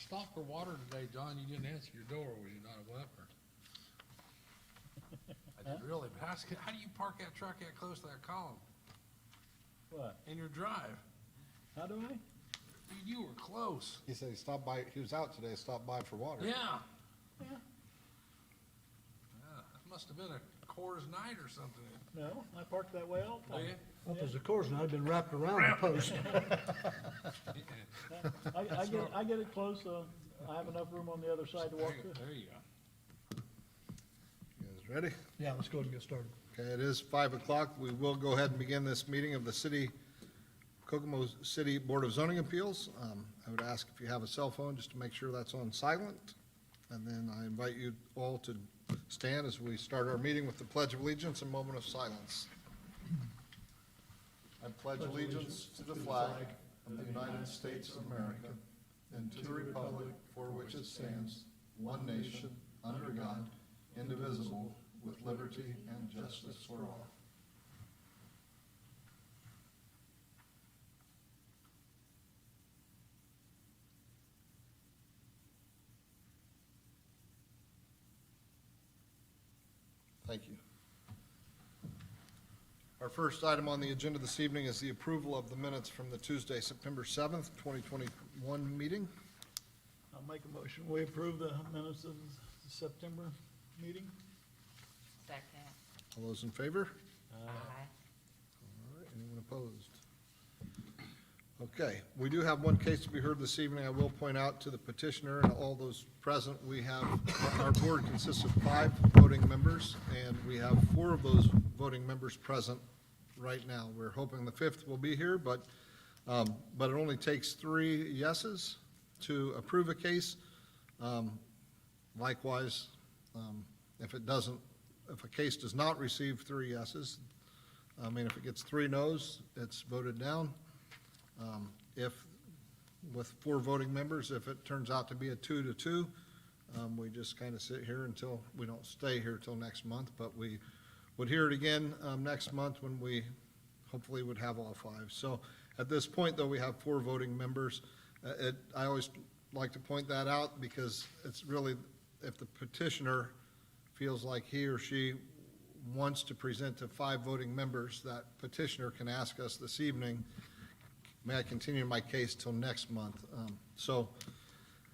stopped for water today, John. You didn't answer your door. Was you not a weapon? I did really, but how do you park that truck that close to that column What? in your drive? How do I? Dude, you were close. He said he stopped by, he was out today, stopped by for water. Yeah. Yeah. Yeah, it must have been a Coors night or something. No, I park that way all the Oh, time. yeah? Well, if there's a course, and I've been wrapped around the post. I get it close, I have enough room on the other side to walk through. There you go. You guys ready? Yeah, let's go ahead and get started. Okay, it is 5 o'clock. We will go ahead and begin this meeting of the Kokomo City Board of Zoning Appeals. I would ask if you have a cell phone, just to make sure that's on silent. And then I invite you all to stand as we start our meeting with the Pledge of Allegiance, a moment of silence. I pledge allegiance to the flag of the United States of America and to the republic for which it stands, one nation, under God, indivisible, with liberty and justice for all. Thank you. Our first item on the agenda this evening is the approval of the minutes from the Tuesday, September 7th, 2021 meeting. I'll make a motion, we approve the minutes of the September meeting. Second. All those in favor? Aye. All right, anyone opposed? Okay, we do have one case to be heard this evening. I will point out to the petitioner and all those present, we have, our board consists of 5 voting members, and we have 4 of those voting members present right now. We're hoping the 5th will be here, but it only takes 3 yeses to approve a case. Likewise, if a case does not receive 3 yeses, if it gets 3 noes, it's voted down. If, with 4 voting members, if it turns out to be a 2-2, we just kind of sit here until, we don't stay here till next month, but we would hear it again next month when we hopefully would have all 5. So at this point, though, we have 4 voting members. I always like to point that out because it's really, if the petitioner feels like he or she wants to present to 5 voting members, that petitioner can ask us this evening, may I continue my case till next month? So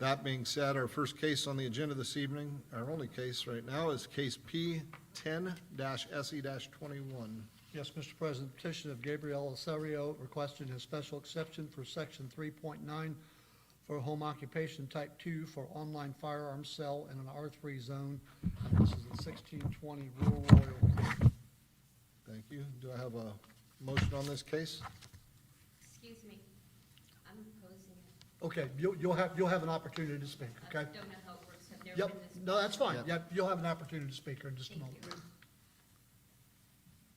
that being said, our first case on the agenda this evening, our only case right now, is case P10-SE-21. Yes, Mr. President, petition of Gabriel Osorio requesting a special exception for section 3.9 for home occupation type 2 for online firearms sale in an R3 zone. This is at 1620 Rural Royal Court. Thank you. Do I have a motion on this case? Excuse me, I'm opposing it. Okay, you'll have an opportunity to speak, I okay? don't know how it works. I've never Yep, been this. no, that's fine. Yep. Yep, you'll have an opportunity to speak here in just a Thank moment. you.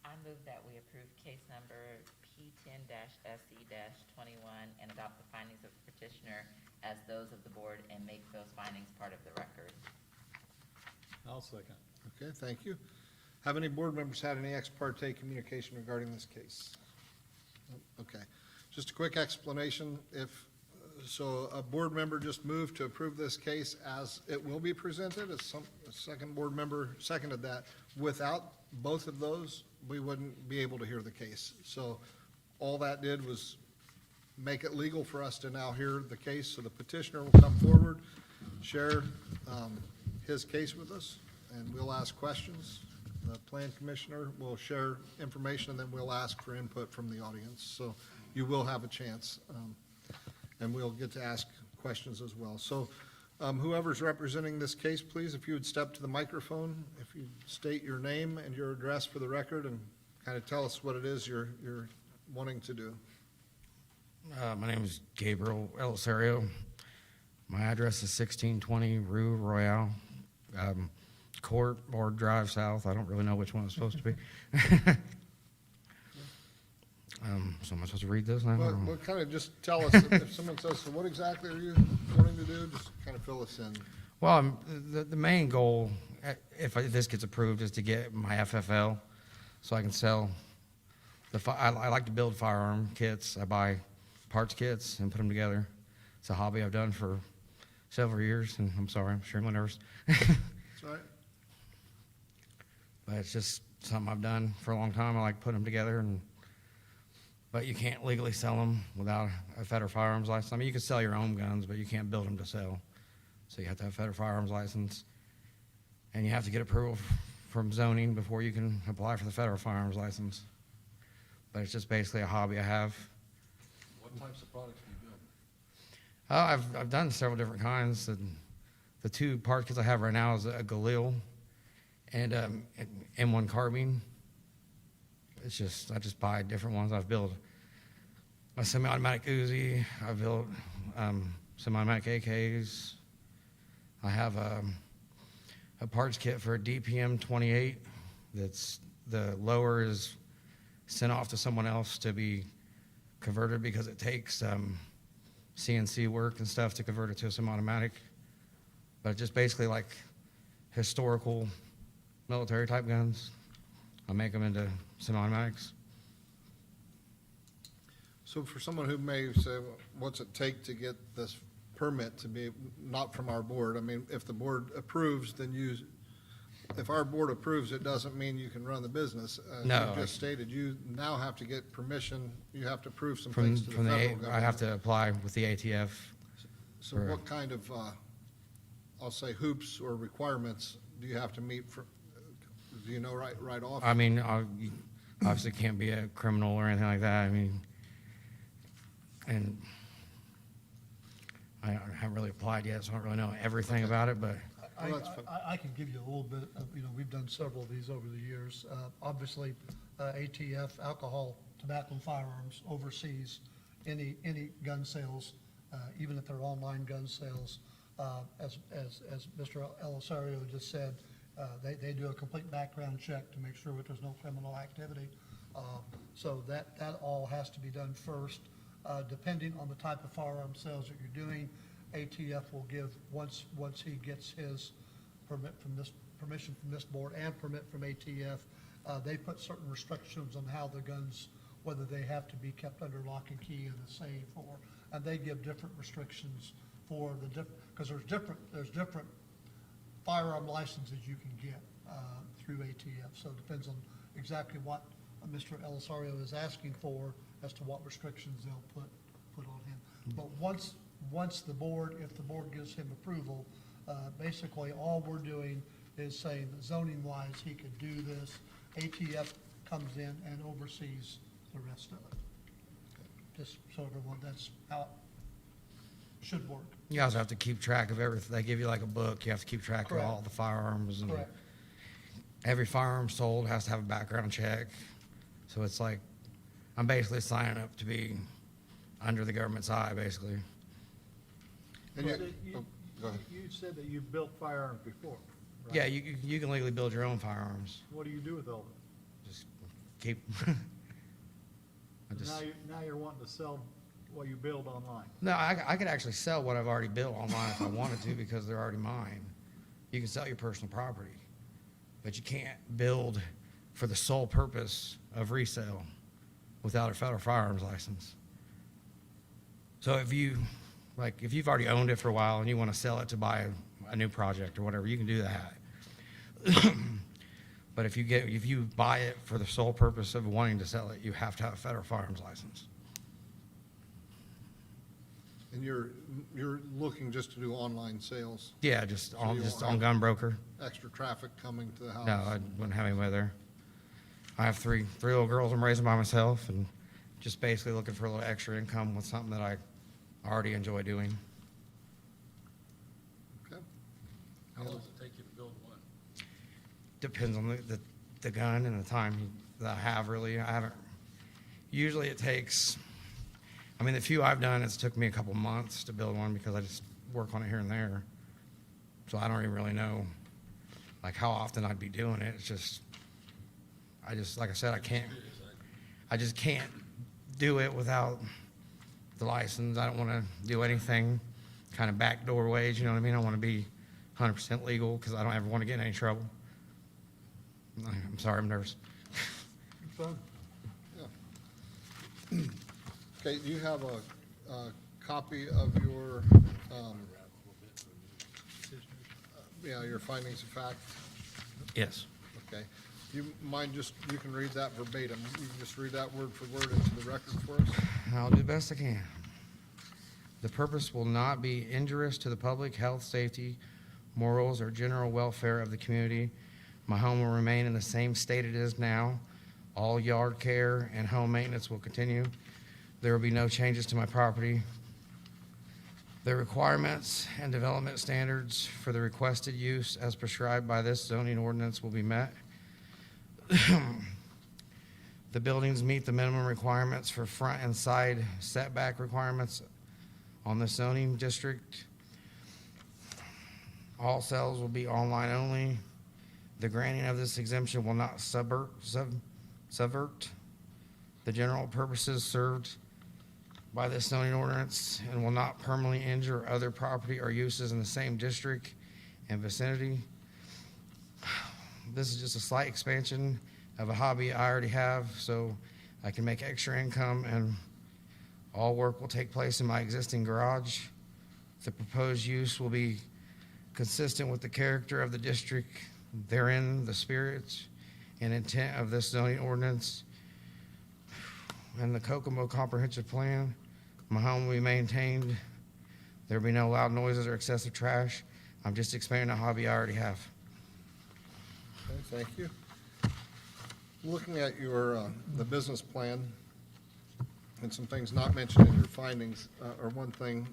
I move that we approve case number P10-SE-21 and adopt the findings of the petitioner as those of the board and make those findings part of the record. I'll second. Okay, thank you. Have any board members had any ex parte communication regarding this case? Okay, just a quick explanation. So a board member just moved to approve this case as it will be presented, a second board member seconded that. Without both of those, we wouldn't be able to hear the case. So all that did was make it legal for us to now hear the case. So the petitioner will come forward, share his case with us, and we'll ask questions. The plan commissioner will share information, and then we'll ask for input from the audience. So you will have a chance, and we'll get to ask questions as well. So whoever's representing this case, please, if you would step to the microphone, if you state your name and your address for the record, and kind of tell us what it is you're wanting to do. My name is Gabriel Elisario. My address is 1620 Rue Royale, Court or Drive South. I don't really know which one it's supposed to be. So am I supposed to read this now? Well, kind of just tell us, if someone says, so what exactly are you wanting to do? Just kind of fill us in. Well, the main goal, if this gets approved, is to get my FFL so I can sell. I like to build firearm kits. I buy parts kits and put them together. It's a hobby I've done for several years, and I'm sorry, I'm extremely nervous. It's all right. But it's just something I've done for a long time. I like putting them together, but you can't legally sell them without a federal firearms license. I mean, you can sell your own guns, but you can't build them to sell. So you have to have a federal firearms license, and you have to get approval from zoning before you can apply for the federal firearms license. But it's just basically a hobby I have. What types of products do you build? I've done several different kinds. The two part kits I have right now is a Galil and an M1 carbine. It's just, I just buy different ones. I've built a semi-automatic Uzi. I've built semi-automatic AKs. I have a parts kit for a DPM 28 that's, the lower is sent off to someone else to be converted because it takes CNC work and stuff to convert it to a semi-automatic. But just basically like historical military type guns. I make them into semi-automatics. So for someone who may say, well, what's it take to get this permit to be, not from our board? I mean, if the board approves, then if our board approves, it doesn't mean you can run the business. No. You just stated you now have to get permission, you have to prove some From, things to the from the, federal government. I have to apply with the ATF. So what kind of, I'll say hoops or requirements do you have to meet for, do you know right off? I mean, you obviously can't be a criminal or anything like that. I mean, and I haven't really applied yet, so I don't really know everything about it, but Well, that's fine. I can give you a little bit of, we've done several of these over the years. Obviously, ATF, alcohol, tobacco, and firearms oversees any gun sales, even if they're online gun sales. As Mr. Elisario just said, they do a complete background check to make sure that there's no criminal activity. So that all has to be done first. Depending on the type of firearm sales that you're doing, ATF will give, once he gets his permission from this board and permit from ATF, they put certain restrictions on how the guns, whether they have to be kept under lock and key in a safe, and they give different restrictions for because there's different firearm licenses you can get through ATF. So it depends on exactly what Mr. Elisario is asking for as to what restrictions they'll put on him. But once the board, if the board gives him approval, basically all we're doing is saying that zoning wise, he could do this. ATF comes in and oversees the rest of it. Just so everyone, that's how it should work. you also have to keep track of everything. They give you like a book. You have to keep track Correct. of all the firearms, and Correct. every firearm sold has to have a background check. So it's like, I'm basically signing up to be under the government's eye, basically. And Well, go ahead. You said that you've built firearms before, right? Yeah, you can legally build your own firearms. What do you do with all of it? Just keep. I just, Now you're wanting to sell what you build online. no, I could actually sell what I've already built online if I wanted to because they're already mine. You can sell your personal property, but you can't build for the sole purpose of resale without a federal firearms license. So if you've already owned it for a while and you want to sell it to buy a new project or whatever, you can do that. But if you buy it for the sole purpose of wanting to sell it, you have to have a federal firearms license. And you're looking just to do online sales, Yeah, just So on you just won't on have- Gunbroker. extra traffic coming to the house? No, I wouldn't have anybody there. I have three little girls I'm raising by myself, and just basically looking for a little extra income with something that I already enjoy doing. Okay. How long does it take you to build one? Depends on the gun and the time that I have, really. I haven't, usually it takes, I mean, the few I've done, it's took me a couple months to build one because I just work on it here and there. So I don't even really know, like, how often I'd be doing it. It's just, like I said, I just can't do it without the license. I don't want to do anything kind of backdoor ways, you know what I mean? I want to be 100% legal because I don't ever want to get in any trouble. I'm sorry, I'm nervous. Fun. Okay, do you have a copy of your Yeah, your findings of fact, Yes. okay. You mind just, you can read that verbatim. You can just read that word for word into the record for us? I'll do the best I can. The purpose will not be injurious to the public health, safety, morals, or general welfare of the community. My home will remain in the same state it is now. All yard care and home maintenance will continue. There will be no changes to my property. The requirements and development standards for the requested use as prescribed by this zoning ordinance will be met. The buildings meet the minimum requirements for front and side setback requirements on this zoning district. All sales will be online only. The granting of this exemption will not subvert the general purposes served by this zoning ordinance and will not permanently injure other property or uses in the same district and vicinity. This is just a slight expansion of a hobby I already have, so I can make extra income, and all work will take place in my existing garage. The proposed use will be consistent with the character of the district, therein the spirits and intent of this zoning ordinance and the Kokomo Comprehensive Plan. My home will be maintained. There will be no loud noises or excessive trash. I'm just expanding a hobby I already have. Okay, thank you. Looking at your, the business plan and some things not mentioned in your findings, or one thing,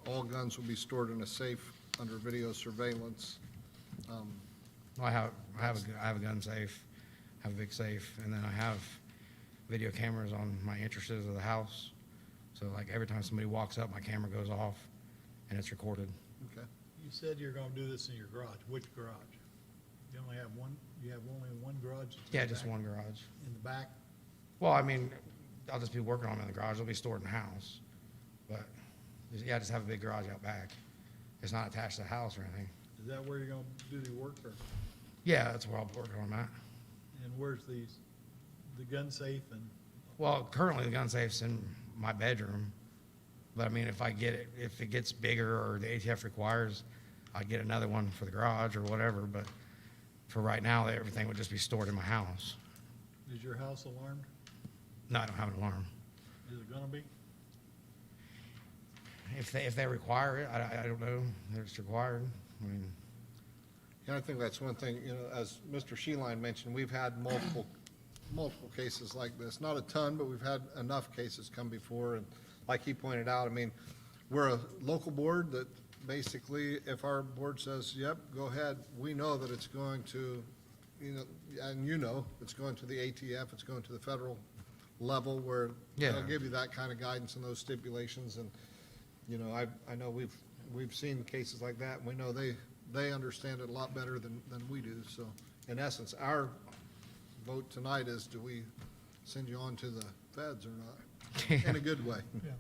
all guns will be stored in a safe under video surveillance. Well, I have a gun safe, I have a big safe, and then I have video cameras on my entrances of the house. So like every time somebody walks up, my camera goes off and it's recorded. Okay, You said you're gonna do this in your garage. Which garage? You only have one, you have only one garage? that's in Yeah, the just back? one garage. In the back? Well, I mean, I'll just be working on them in the garage. They'll be stored in the house. But, yeah, I just have a big garage out back. It's not attached to the house or anything. Is that where you're gonna do the work, or, Yeah, that's where I'll be working on that. and where's the gun safe and, Well, currently the gun safe's in my bedroom. But I mean, if it gets bigger or the ATF requires, I'd get another one for the garage or whatever. But for right now, everything would just be stored in my house. is your house alarmed? No, I don't have an alarm. Is it gonna be? If they require it, I don't know. It's required. I mean, yeah, I think that's one thing, you know, as Mr. Sheeline mentioned, we've had multiple cases like this. Not a ton, but we've had enough cases come before, and like he pointed out, I mean, we're a local board that basically, if our board says, yep, go ahead, we know that it's going to, you know, and you know, it's going to the ATF, it's going to the federal level where Yeah. they'll give you that kind of guidance and those stipulations, and, you know, I know we've seen cases like that, and we know they understand it a lot better than we do, so, in essence, our vote tonight is, do we send you on to the feds or not? In a good way. Yeah.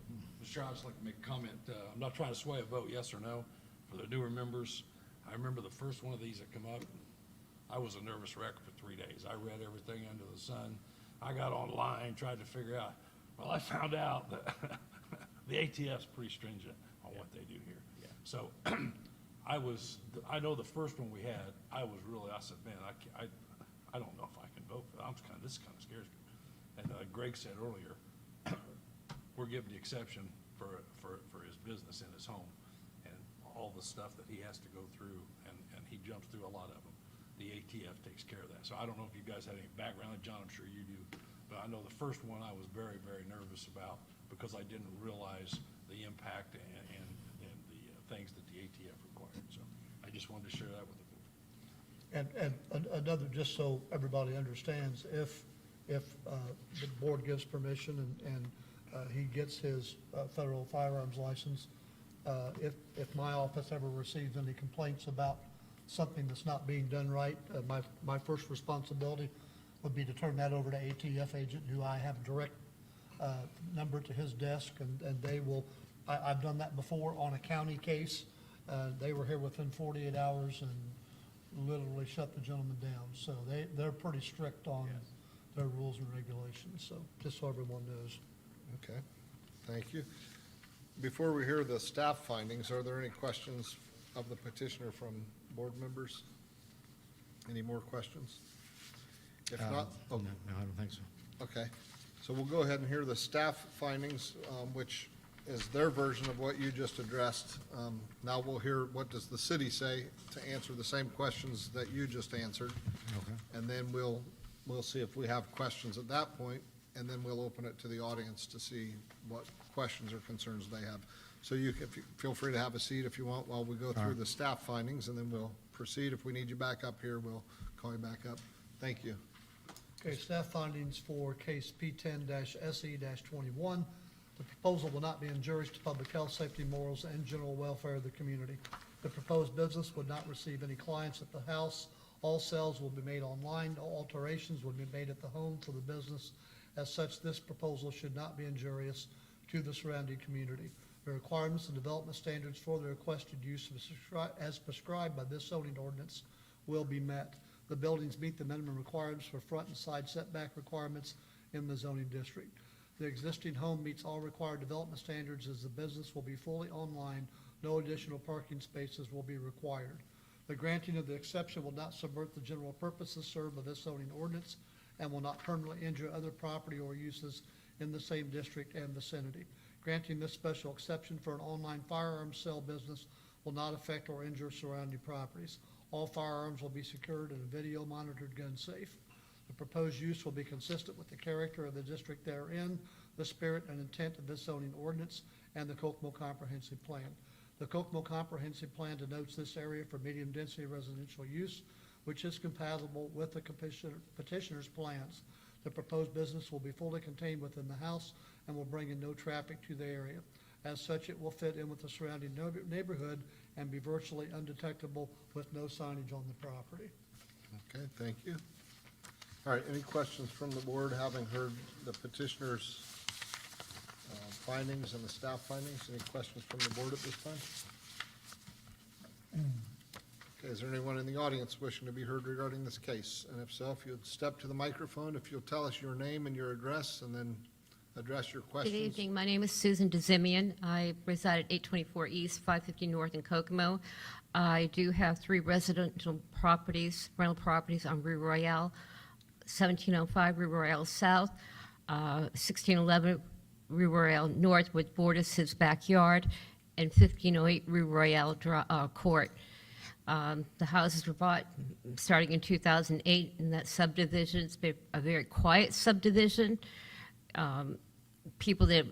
Mr. Chair, I'd just like to make a comment. I'm not trying to sway a vote, yes or no, for the newer members. I remember the first one of these that come up, I was a nervous wreck for 3 days. I read everything under the sun. I got online, tried to figure out, well, I found out that the ATF's pretty stringent on what they do here. So I know the first one we had, I said, man, I don't know if I can vote for that. This kind of scares me. And Greg said earlier, we're giving the exception for his business in his home and all the stuff that he has to go through, and he jumps through a lot of them. The ATF takes care of that. So I don't know if you guys had any background, John, I'm sure you do, but I know the first one I was very, very nervous about because I didn't realize the impact and the things that the ATF required. So I just wanted to share that with the board. And another, just so everybody understands, if the board gives permission and he gets his federal firearms license, if my office ever receives any complaints about something that's not being done right, my first responsibility would be to turn that over to ATF agent, who I have direct number to his desk, and they will, I've done that before on a county case. They were here within 48 hours and literally shut the gentleman down. So they're pretty strict on their rules and regulations, so just so everyone knows. Okay, thank you. Before we hear the staff findings, are there any questions of the petitioner from board members? Any more questions? If not, No, oh, no, I don't think so. okay. So we'll go ahead and hear the staff findings, which is their version of what you just addressed. Now we'll hear what does the city say to answer the same questions that you just answered. Okay. And then we'll see if we have questions at that point, and then we'll open it to the audience to see what questions or concerns they have. So feel free to have a seat if you want while we go through right. the staff findings, and then we'll proceed. If we need you back up here, we'll call you back up. Thank you. Okay, staff findings for case P10-SE-21. The proposal will not be injurious to public health, safety, morals, and general welfare of the community. The proposed business would not receive any clients at the house. All sales will be made online. All alterations will be made at the home for the business. As such, this proposal should not be injurious to the surrounding community. The requirements and development standards for the requested use as prescribed by this zoning ordinance will be met. The buildings meet the minimum requirements for front and side setback requirements in the zoning district. The existing home meets all required development standards as the business will be fully online. No additional parking spaces will be required. The granting of the exception will not subvert the general purposes served by this zoning ordinance and will not permanently injure other property or uses in the same district and vicinity. Granting this special exception for an online firearms sale business will not affect or injure surrounding properties. All firearms will be secured in a video monitored gun safe. The proposed use will be consistent with the character of the district therein, the spirit and intent of this zoning ordinance, and the Kokomo Comprehensive Plan. The Kokomo Comprehensive Plan denotes this area for medium-density residential use, which is compatible with the petitioner's plans. The proposed business will be fully contained within the house and will bring in no traffic to the area. As such, it will fit in with the surrounding neighborhood and be virtually undetectable with no signage on the property. Okay, thank you. All right, any questions from the board, having heard the petitioner's findings and the staff findings? Any questions from the board at this time? Okay, is there anyone in the audience wishing to be heard regarding this case? And if so, if you'd step to the microphone, if you'll tell us your name and your address, and then address your questions. Good evening. My name is Susan DeZimian. I reside at 824 East, 550 North in Kokomo. I do have 3 residential properties, rental properties on Rue Royale, 1705 Rue Royale South, 1611 Rue Royale North, which borders his backyard, and 1508 Rue Royale Court. The houses were bought starting in 2008 in that subdivision. It's been a very quiet subdivision. People that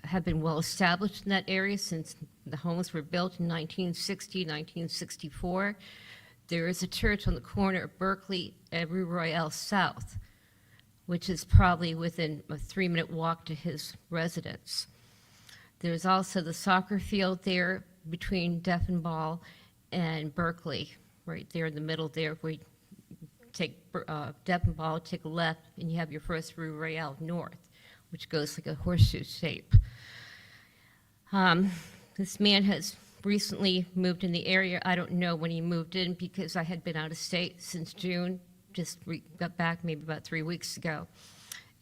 have been well established in that area since the homes were built in 1960, 1964. There is a church on the corner of Berkeley and Rue Royale South, which is probably within a 3-minute walk to his residence. There's also the soccer field there between Deffenbaugh and Berkeley, right there in the middle there. We take Deffenbaugh, take a left, and you have your first Rue Royale North, which goes like a horseshoe shape. This man has recently moved in the area. I don't know when he moved in because I had been out of state since June, just got back maybe about 3 weeks ago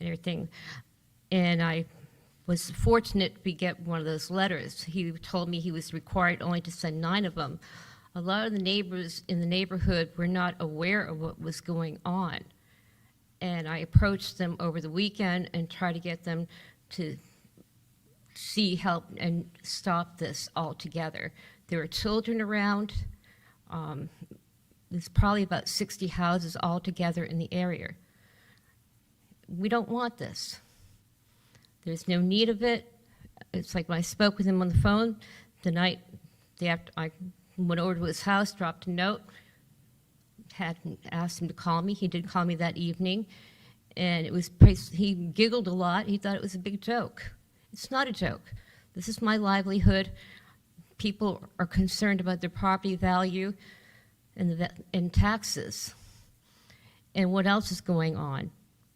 and everything. And I was fortunate to get one of those letters. He told me he was required only to send 9 of them. A lot of the neighbors in the neighborhood were not aware of what was going on. And I approached them over the weekend and tried to get them to help and stop this altogether. There are children around. There's probably about 60 houses altogether in the area. We don't want this. There's no need of it. It's like when I spoke with him on the phone the night after I went over to his house, dropped a note, had asked him to call me. He did call me that evening, and he giggled a lot. He thought it was a big joke. It's not a joke. This is my livelihood. People are concerned about their property value and taxes. And what else is going on?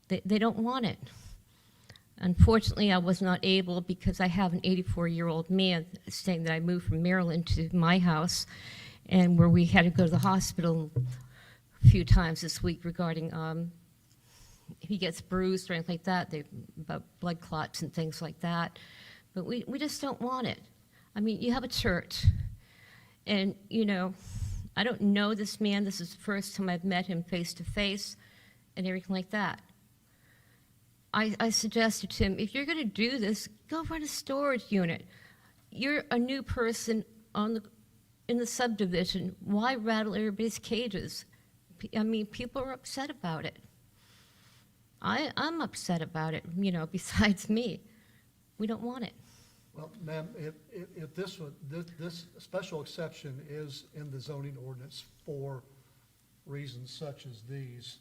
They don't want it. Unfortunately, I was not able because I have an 84-year-old man saying that I moved from Maryland to my house, and where we had to go to the hospital a few times this week regarding he gets bruised or anything like that, about blood clots and things like that. But we just don't want it. I mean, you have a church, And, you know, I don't know this man. This is the first time I've met him face to face and everything like that. I suggested to him, if you're going to do this, go run a storage unit. You're a new person in the subdivision. Why rattle everybody's cages? I mean, people are upset about it. I'm upset about it, you know, besides me. We don't want it. Well, ma'am, if this special exception is in the zoning ordinance for reasons such as these,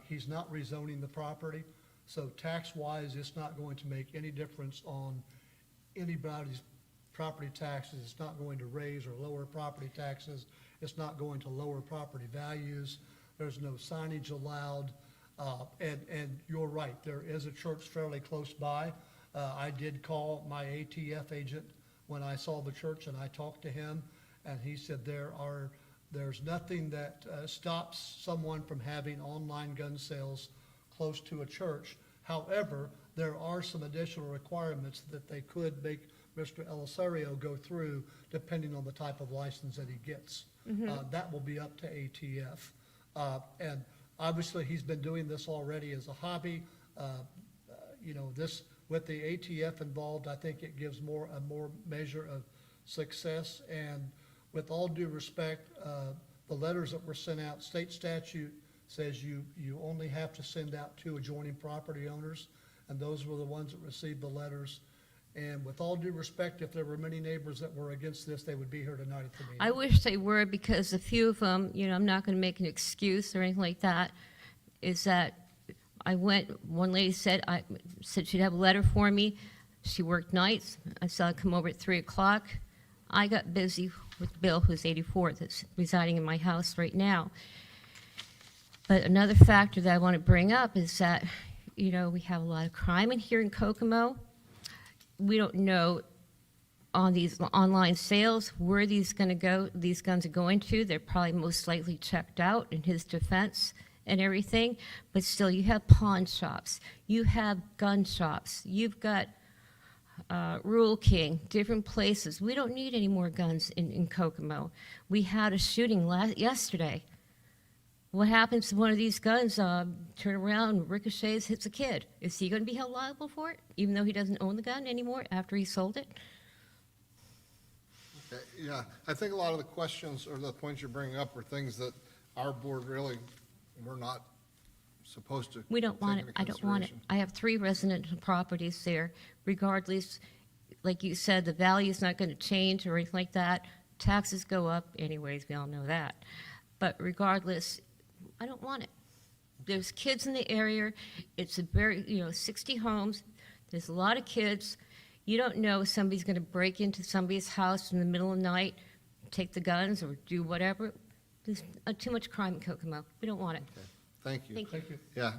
he's not rezoning the property, so tax-wise, it's not going to make any difference on anybody's property taxes. It's not going to raise or lower property taxes. It's not going to lower property values. There's no signage allowed. And you're right, there is a church fairly close by. I did call my ATF agent when I saw the church, and I talked to him, and he said there's nothing that stops someone from having online gun sales close to a church. However, there are some additional requirements that they could make Mr. Elisario go through depending on the type of license that he gets. That will be up to ATF. And obviously, he's been doing this already as a hobby. You know, this, with the ATF involved, I think it gives a more measure of success. And with all due respect, the letters that were sent out, state statute says you only have to send out to adjoining property owners, and those were the ones that received the letters. And with all due respect, if there were many neighbors that were against this, they would be here tonight at the meeting. I wish they were, because a few of them, you know, I'm not going to make an excuse or anything like that, is that I went, one lady said she'd have a letter for me. She worked nights. I saw her come over at 3 o'clock. I got busy with Bill, who's 84, that's residing in my house right now. But another factor that I want to bring up is that, you know, we have a lot of crime in here in Kokomo. We don't know on these online sales where these guns are going to. They're probably most likely checked out, in his defense and everything. But still, you have pawn shops, you have gun shops, you've got Rule King, different places. We don't need any more guns in Kokomo. We had a shooting yesterday. What happens if one of these guns turn around, ricochets, hits a kid? Is he going to be held liable for it, even though he doesn't own the gun anymore after he sold it? Okay, yeah, I think a lot of the questions or the points you're bringing up are things that our board really, we're not supposed to We don't want take it. into I don't want it. consideration. I have 3 residential properties there. Regardless, like you said, the value's not going to change or anything like that. Taxes go up anyways, we all know that. But regardless, I don't want it. There's kids in the area. It's a very, 60 homes. There's a lot of kids. You don't know if somebody's going to break into somebody's house in the middle of the night, take the guns or do whatever. There's too much crime in Kokomo. We don't want it. Okay, thank you. Thank you. Thank you. Yeah,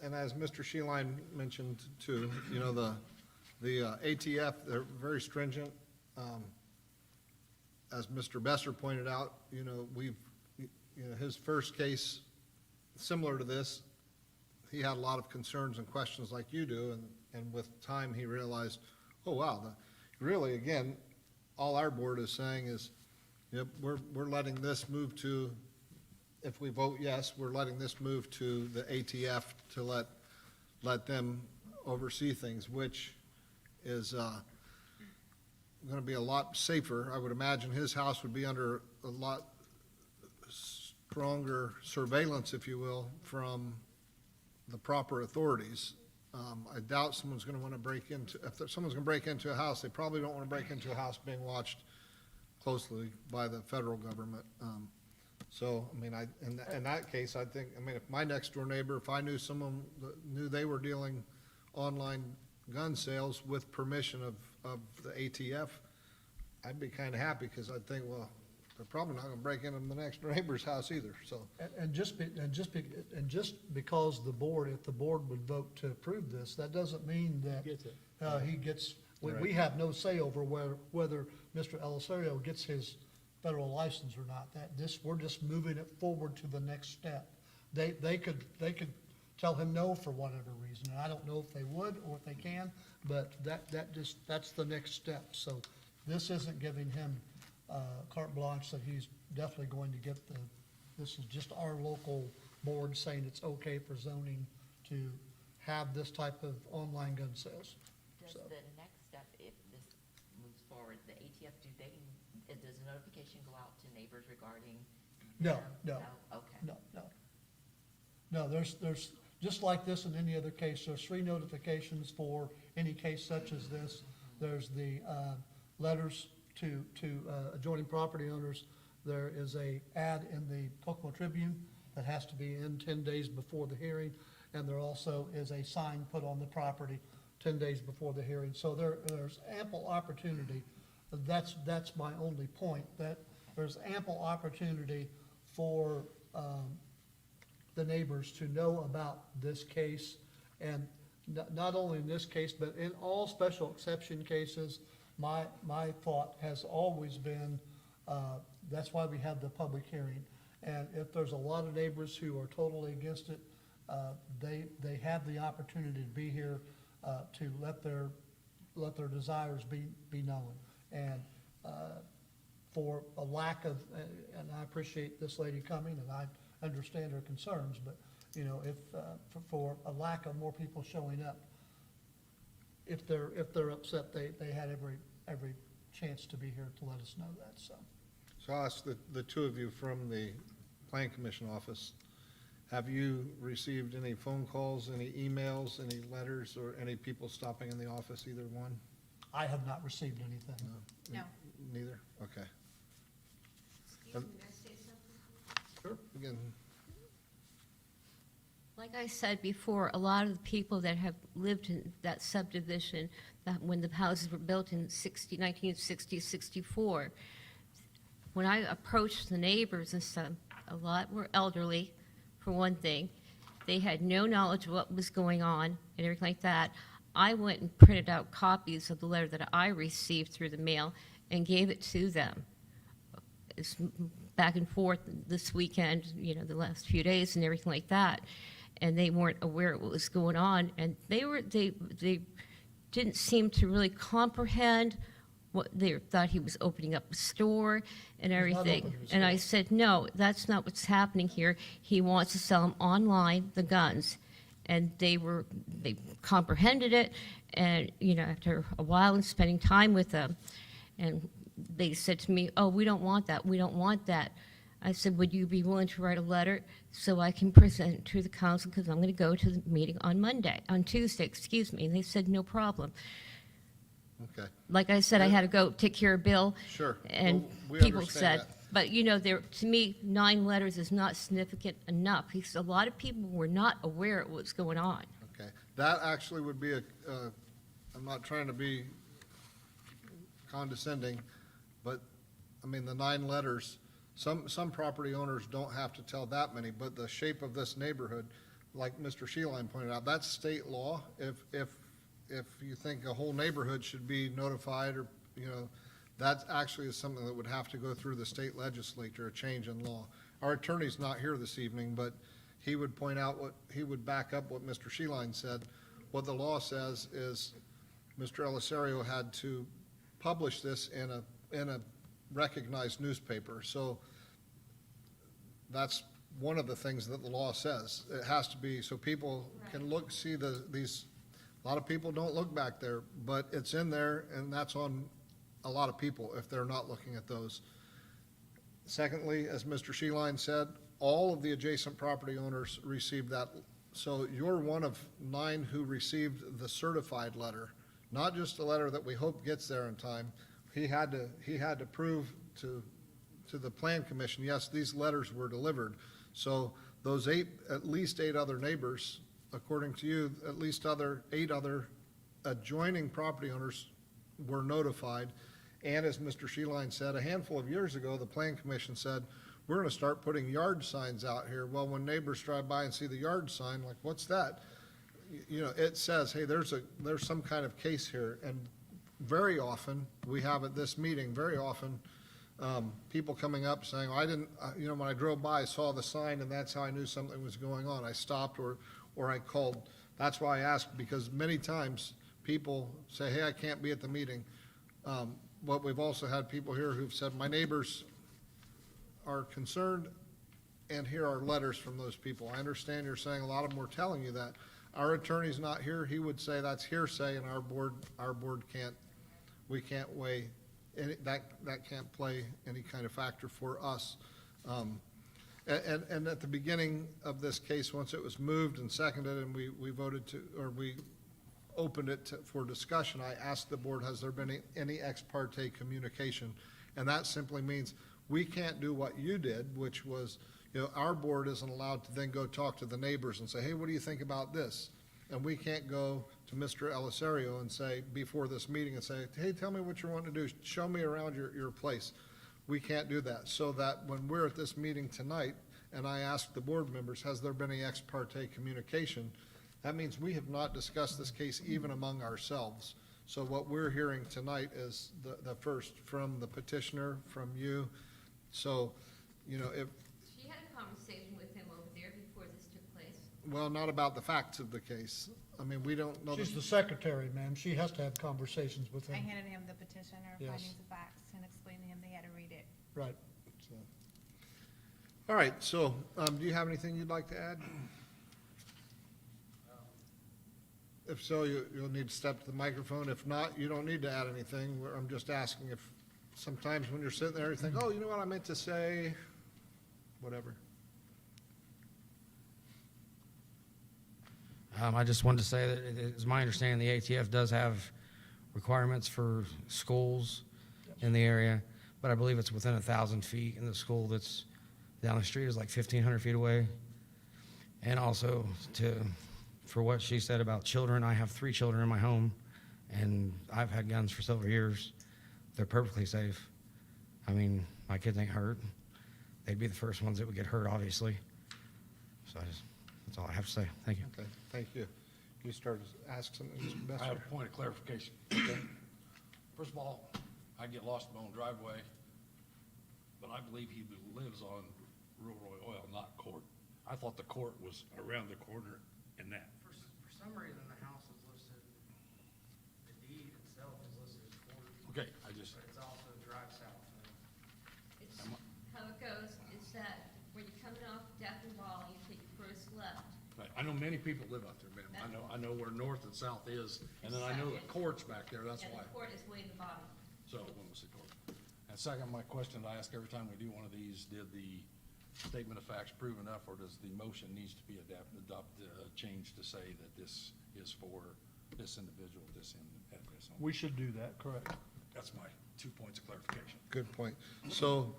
and as Mr. Sheeline mentioned too, the ATF, they're very stringent. As Mr. Besser pointed out, his first case, similar to this, he had a lot of concerns and questions like you do, and with time, he realized, oh, wow, really, again, all our board is saying is, yep, we're letting this move to, if we vote yes, we're letting this move to the ATF to let them oversee things, which is going to be a lot safer. I would imagine his house would be under a lot stronger surveillance, if you will, from the proper authorities. I doubt someone's going to want to break into, if someone's going to break into a house, they probably don't want to break into a house being watched closely by the federal government. So, I mean, in that case, I think, if my next door neighbor, if I knew someone that knew they were dealing online gun sales with permission of the ATF, I'd be kind of happy, because I'd think, well, they're probably not going to break into the next neighbor's house either, so. And just because the board, if the board would vote to approve this, that doesn't mean that Gets it. he gets, we Right. have no say over whether Mr. Elisario gets his federal license or not. We're just moving it forward to the next step. They could tell him no for whatever reason, and I don't know if they would or if they can, but that's the next step. So this isn't giving him carte blanche that he's definitely going to get this is just our local board saying it's okay for zoning to have this type of online gun sales. Does So- the next step, if this moves forward, the ATF, does a notification go out to neighbors regarding? No, them? no. Okay. No, no. No, there's, just like this in any other case, there's 3 notifications for any case such as this. There's the letters to adjoining property owners. There is a ad in the Pocono Tribune that has to be in 10 days before the hearing. And there also is a sign put on the property 10 days before the hearing. So there's ample opportunity. That's my only point, that there's ample opportunity for the neighbors to know about this case. And not only in this case, but in all special exception cases, my thought has always been, that's why we have the public hearing. And if there's a lot of neighbors who are totally against it, they have the opportunity to be here to let their desires be known. And for a lack of, and I appreciate this lady coming, and I understand her concerns, but, you know, if, for a lack of more people showing up, if they're upset, they had every chance to be here to let us know that, so. So I'll ask the two of you from the Plan Commission office, have you received any phone calls, any emails, any letters, or any people stopping in the office, either one? I have not received anything. No. Neither? Okay. Excuse me, may I say something? Sure. Again, Like I said before, a lot of the people that have lived in that subdivision, that when the houses were built in 1960, 64, when I approached the neighbors and stuff, a lot were elderly, for one thing. They had no knowledge of what was going on and everything like that. I went and printed out copies of the letter that I received through the mail and gave it to them. It's back and forth this weekend, you know, the last few days and everything like that. And they weren't aware of what was going on. And they didn't seem to really comprehend what they thought he was opening up a store and not everything. opening a And I store. said, no, that's not what's happening here. He wants to sell them online, the guns. And they comprehended it, and, you know, after a while and spending time with them, and they said to me, oh, we don't want that, we don't want that. I said, would you be willing to write a letter so I can present it to the council, because I'm going to go to the meeting on Tuesday, excuse me. And they said, no problem. okay, Like I said, I had to go take care of Bill. sure. And Well, we people understand said, that. but you know, to me, 9 letters is not significant enough, because a lot of people were not aware of what's going on. Okay, that actually would be I'm not trying to be condescending, but, I mean, the 9 letters, some property owners don't have to tell that many, but the shape of this neighborhood, like Mr. Sheeline pointed out, that's state law. If you think a whole neighborhood should be notified, or, you know, that actually is something that would have to go through the state legislature, a change in law. Our attorney's not here this evening, but he would point out he would back up what Mr. Sheeline said. What the law says is Mr. Elisario had to publish this in a recognized newspaper. So that's one of the things that the law says. It has to be, so people can look, see these, a lot of people don't look back there, but it's in there, and that's on a lot of people if they're not looking at those. Secondly, as Mr. Sheeline said, all of the adjacent property owners received that. So you're one of 9 who received the certified letter, not just the letter that we hope gets there in time. He had to prove to the Plan Commission, yes, these letters were delivered. So those at least 8 other neighbors, according to you, at least 8 other adjoining property owners were notified. And as Mr. Sheeline said, a handful of years ago, the Plan Commission said, we're going to start putting yard signs out here. Well, when neighbors drive by and see the yard sign, like, what's that? You know, it says, hey, there's some kind of case here. And very often, we have at this meeting, very often, people coming up saying, I didn't, you know, when I drove by, I saw the sign, and that's how I knew something was going on. I stopped or I called. That's why I asked, because many times people say, hey, I can't be at the meeting. But we've also had people here who've said, my neighbors are concerned, and here are letters from those people. I understand you're saying a lot of them were telling you that. Our attorney's not here, he would say that's hearsay, and our board can't, we can't weigh, that can't play any kind of factor for us. And at the beginning of this case, once it was moved and seconded, and we voted to, or we opened it for discussion, I asked the board, has there been any ex parte communication? And that simply means we can't do what you did, which was, our board isn't allowed to then go talk to the neighbors and say, hey, what do you think about this? And we can't go to Mr. Elisario and say, before this meeting, and say, hey, tell me what you're wanting to do, show me around your place. We can't do that. So that when we're at this meeting tonight, and I ask the board members, has there been any ex parte communication? That means we have not discussed this case even among ourselves. So what we're hearing tonight is the first from the petitioner, from you. So, if, She had a conversation with him over there before this took place. well, not about the facts of the case. I mean, we don't know. She's the secretary, ma'am. She has to have conversations with I him. handed him the petitioner, Yes. findings of facts, and explained to him they had to read it. Right. So. All right, so, do you have anything you'd like to add? If so, you'll need to step to the microphone. If not, you don't need to add anything. I'm just asking if sometimes when you're sitting there, you think, oh, you know what I meant to say, whatever. I just wanted to say that it is my understanding the ATF does have requirements for schools in the area, but I believe it's within 1,000 feet, and the school that's down the street is like 1,500 feet away. And also for what she said about children, I have 3 children in my home, and I've had guns for several years. They're perfectly safe. I mean, my kids ain't hurt. They'd be the first ones that would get hurt, obviously. So that's all I have to say. Thank you. Okay, thank you. You started to ask something, Mr. I have Besser? a point of clarification. Okay. First of all, I get lost in my own driveway, but I believe he lives on Rural Oil, not Court. I thought the court was around the corner in that. For some reason, the house is listed, the deed itself is listed as Court, Okay, I just, but it's also Drive South. It's, how it goes is that when you're coming off Death and Wall, you take your first left. right, I know many people live out there, ma'am. I know where north and south is, and then I know the court's back there, that's And why. the court is way in the bottom. So, when was the court? And second, my question I ask every time we do one of these, did the statement of facts prove enough, or does the motion needs to be changed to say that this is for this individual, this address? We should do that, correct. That's my 2 points of clarification. Good point. So,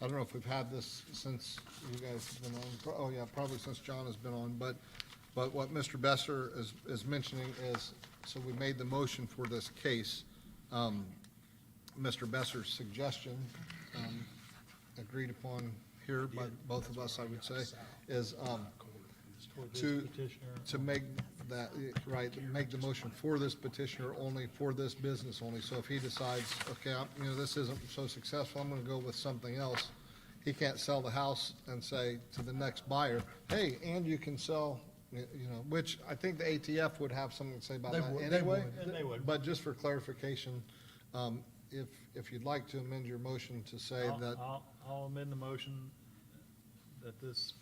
I don't know if we've had this since you guys have been on, oh yeah, probably since John has been on, but what Mr. Besser is mentioning is, so we made the motion for this case. Mr. Besser's suggestion, agreed upon here by both of us, I would say, is, For this to petitioner. make that, right, make the motion for this petitioner only, for this business only. So if he decides, okay, this isn't so successful, I'm gonna go with something else, he can't sell the house and say to the next buyer, hey, and you can sell, which I think the ATF would have something to say about They that would, they anyway. would. And they would. But just for clarification, if you'd like to amend your motion to say that, I'll amend the motion that this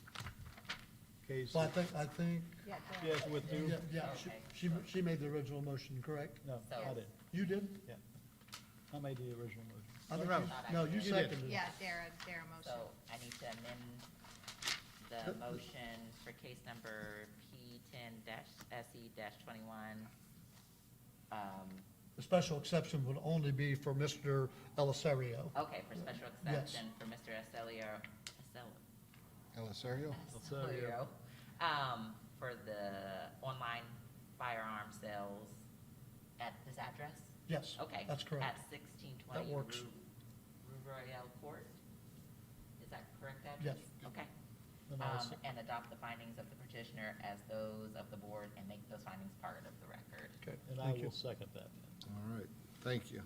case. Well, I think, Yeah, the- Yes, with yeah, new, yeah, she made the original motion, correct? no, So- I did. You did? Yeah. I made the original motion. I think No, you- No, you You did. seconded it. Yeah, Dara motion. So I need to amend the motion for case number P10-SE-21. The special exception would only be for Mr. Elisario. Okay, for special exception for Mr. Elisario? Elisario, for the online firearm sales at this address? Yes, Okay. that's correct. At 1620 That works. Rue Royale Court? Is that correct address? Yes. Okay. And I'll se- And adopt the findings of the petitioner as those of the board and make those findings part of the record. Okay, And I thank you. will second that. All right, thank you.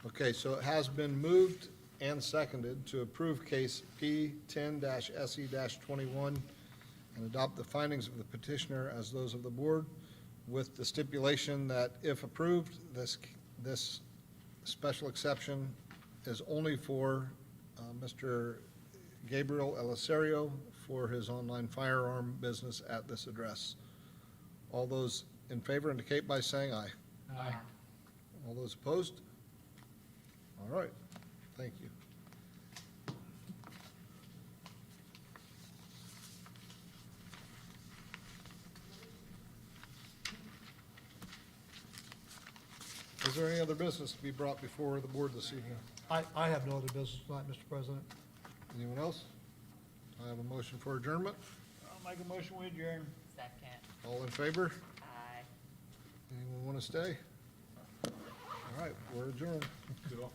Okay, so it has been moved and seconded to approve case P10-SE-21 and adopt the findings of the petitioner as those of the board, with the stipulation that if approved, this special exception is only for Mr. Gabriel Elisario for his online firearm business at this address. All those in favor indicate by saying aye. Aye. All those opposed? All right, thank you. Is there any other business to be brought before the board this evening? I have no other business tonight, Mr. President. Anyone else? I have a motion for adjournment. I'll make a motion, we adjourn. Second. All in favor? Aye. Anyone want to stay? All right, we're adjourned. Cool.